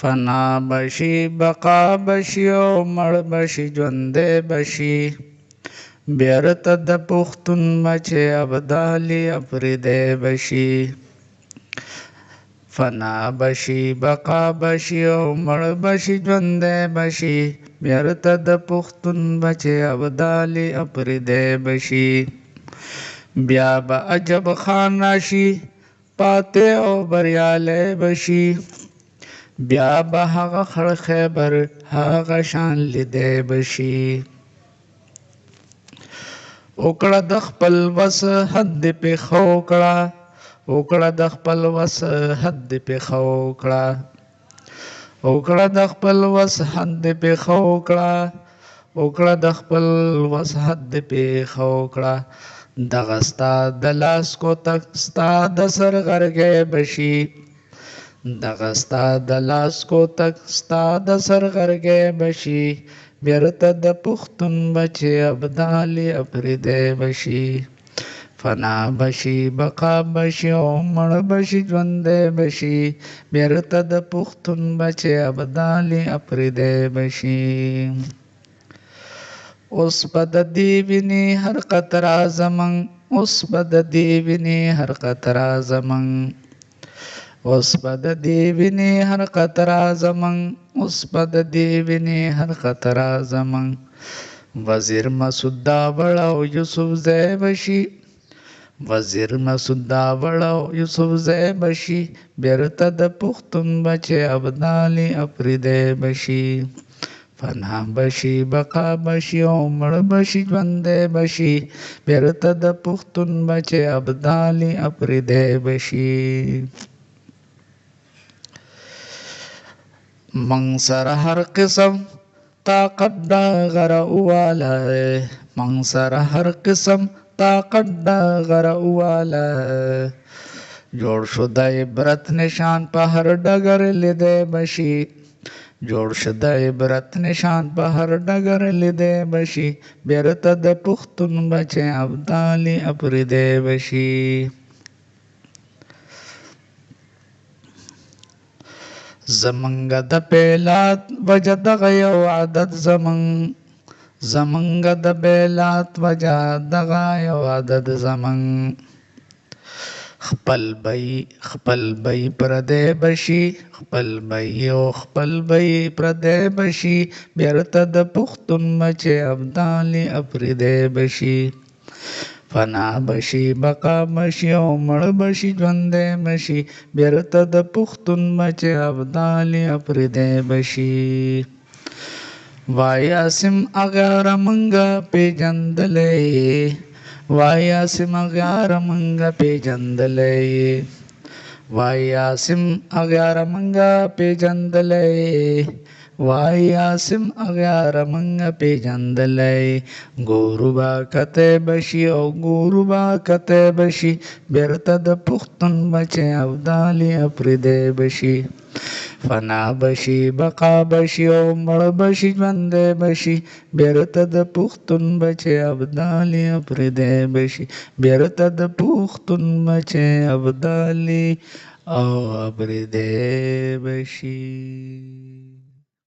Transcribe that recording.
فنا بشي بقا بشي او مړ بشي ژوندی بشي بیرته د پښتون بچی ابدالي افریدی بشي فنا بشي بقا بشي او مړ بشي ژوندی بشي بیرته د پښتون بچی ابدالي افریدی بشي بیا به عجب خان راشي پاتې او بریالی بشي بیا به هغه خړ خیبر هغه شان لیدی بشي وکړه د خپل وس حد پېښه وکړه وکړه د خپل وس حد پېښه وکړه وکړه د خپل وس حد پېښه وکړه وکړه د خپل وس حد پېښه وکړه دغه ستا د لاس کوتک ستا د سر غرګی بشي دغه ستا د لاس کوتک ستا د سر غرګی بشي بیرته د پښتون بچی ابدالي افریدی بشي فنا بشي بقا بشي او مړ بشي ژوندی بشي بیرته د پښتون بچی ابدالي افریدی بشي اوس به د دې ویني هر قطره زمونږ اوس به د دې ویني هر قطره زمونږ اوس به د دې ویني هر قطره زمونږ اوس به د دې ویني هر قطره زمونږ وزیر مسعود داوړ او یوسف زی بشي وزیر مسعود داوړ او یوسف زی بشي بیرته د پښتون بچی ابدالي افریدی بشي فنا بشي بقا بشي او مړ بشي ژوندی بشي بیرته د پښتون بچی ابدالي افریدی بشي من سره هر قسم طاقت دا غره واله من سره هر قسم طاقت دا غره واله جوړ شو د عبرت نشان په هر ډګر لیدی بشي جوړ شو د عبرت نشان په هر ډګر لیدی بشي بیرته د پښتون بچی ابدالي افریدی بشي زمونږ د بیلات وجه دغه یو عادت زمونږ د بیلات وجه دغه یو عادت زمونږ خپل بی پردی بشي خپل بی او خپل بی پردی بشي بیرته د پښتون بچی ابدالي افریدی بشي فنا بشي بقا بشي او مړ بشي ژوندی بشي بیرته د پښتون بچی ابدالي افریدی بشي وای عاصم اغیاره منګه پیژندلی وای عاصم اغیاره منګه پیژندلی وای عاصم اغیاره منګه پیژندلی وای عاصم اغیاره منګه پیژندلی ګورو به کتی بشي او ګورو به کتی بشي بیرته د پښتون بچی ابدالي افریدی بشي فنا بشي بقا بشي او مړ بشي ژوندی بشي بیرته د پښتون بچی ابدالي افریدی بشي بیرته د پښتون بچی ابدالي او افریدی بشي